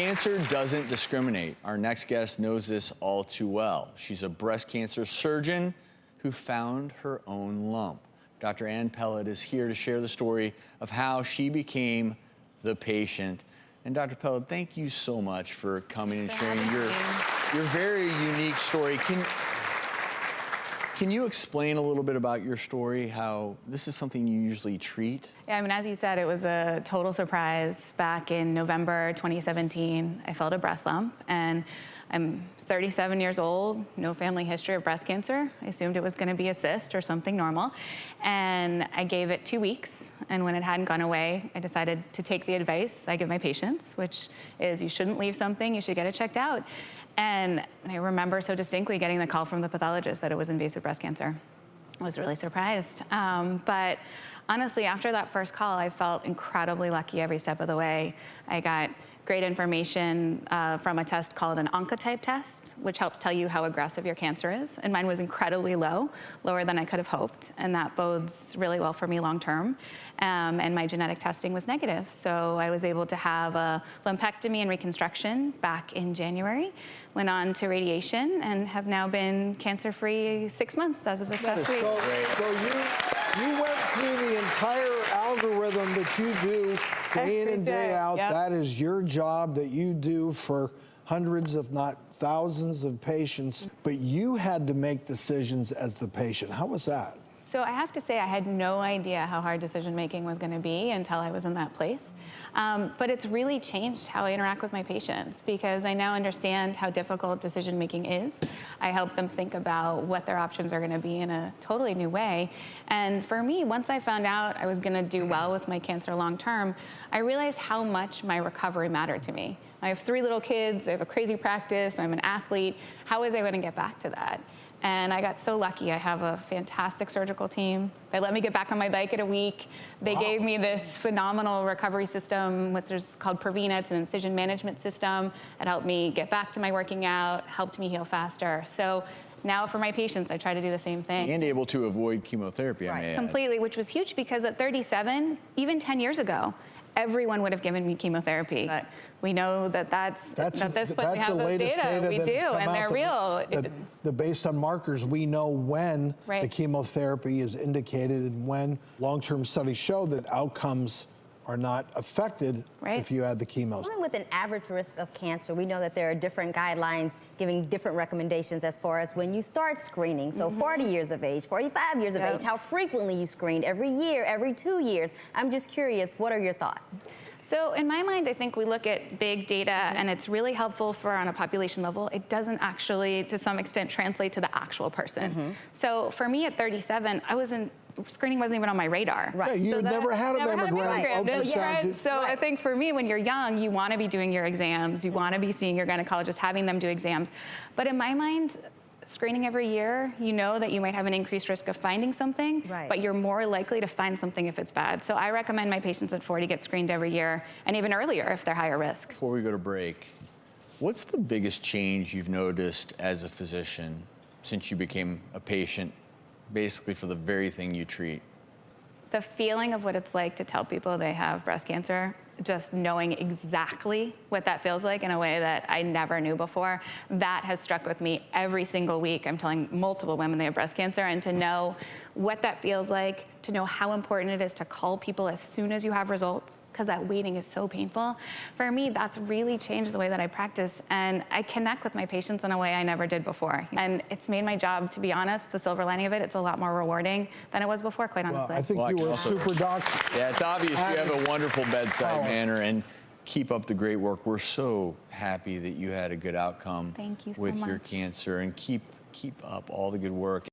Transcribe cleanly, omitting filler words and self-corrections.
Cancer doesn't discriminate. Our next guest knows this all too well. She's a breast cancer surgeon who found her own lump. Dr. Ann Peled is here to share the story of how she became the patient. And Dr. Peled, thank you so much for coming and sharing your very unique story. Can you explain a little bit about your story, how this is something you usually treat? Yeah, I mean, as you said, it was a total surprise. Back in November 2017, I felt a breast lump, and I'm 37 years old, no family history of breast cancer. I assumed it was gonna be a cyst or something normal. And I gave it 2 weeks, and when it hadn't gone away, I decided to take the advice I give my patients, which is you shouldn't leave something, you should get it checked out. And I remember so distinctly getting the call from the pathologist that it was invasive breast cancer. I was really surprised. But honestly, after that first call, I felt incredibly lucky every step of the way. I got great information from a test called an oncotype test, which helps tell you how aggressive your cancer is. And mine was incredibly low, lower than I could have hoped. And that bodes really well for me long term. And my genetic testing was negative. So I was able to have a lumpectomy and reconstruction back in January, went on to radiation, and have now been cancer-free 6 months as of this past week. So you went through the entire algorithm that you do day in and day out. Yep. That is your job that you do for hundreds, if not thousands of patients. But you had to make decisions as the patient. How was that? So I have to say I had no idea how hard decision-making was going to be until I was in that place. But it's really changed how I interact with my patients because I now understand how difficult decision-making is. I help them think about what their options are going to be in a totally new way. And for me, once I found out I was going to do well with my cancer long-term, I realized how much my recovery mattered to me. I have 3 little kids, I have a crazy practice, I'm an athlete. How was I going to get back to that? And I got so lucky. I have a fantastic surgical team. They let me get back on my bike in a week. They gave me this phenomenal recovery system, which is called Prevena. It's an incision management system. It helped me get back to my working out, helped me heal faster. So now for my patients, I try to do the same thing. And able to avoid chemotherapy, I may add. Completely, which was huge because at 37, even 10 years ago, everyone would have given me chemotherapy. But we know that at this point we have those data. We do, and they're real. Based on markers, we know when Right. the chemotherapy is indicated and when long-term studies show that outcomes are not affected if you add the chemo. Even with an average risk of cancer, we know that there are different guidelines giving different recommendations as far as when you start screening. So 40 years of age, 45 years of age, how frequently you screened, every year, every 2 years. I'm just curious, what are your thoughts? So in my mind, I think we look at big data and it's really helpful for on a population level. It doesn't actually, to some extent, translate to the actual person. So for me at 37, screening wasn't even on my radar. Right. Yeah, you never had a mammogram. Ultrasound. So I think for me, when you're young, you want to be doing your exams. You want to be seeing your gynecologist, having them do exams. But in my mind, screening every year, you know that you might have an increased risk of finding something, but you're more likely to find something if it's bad. So I recommend my patients at 40 get screened every year, and even earlier if they're higher risk. Before we go to break, what's the biggest change you've noticed as a physician since you became a patient, basically for the very thing you treat? The feeling of what it's like to tell people they have breast cancer, just knowing exactly what that feels like in a way that I never knew before, that has struck with me every single week. I'm telling multiple women they have breast cancer, and to know what that feels like, to know how important it is to call people as soon as you have results, because that waiting is so painful. For me, that's really changed the way that I practice, and I connect with my patients in a way I never did before. And it's made my job, to be honest, the silver lining of it, it's a lot more rewarding than it was before, quite honestly. Well, I think you were a super doctor. Yeah, it's obvious you have a wonderful bedside manner, and keep up the great work. We're so happy that you had a good outcome Thank you so with much. your cancer, and keep up all the good work.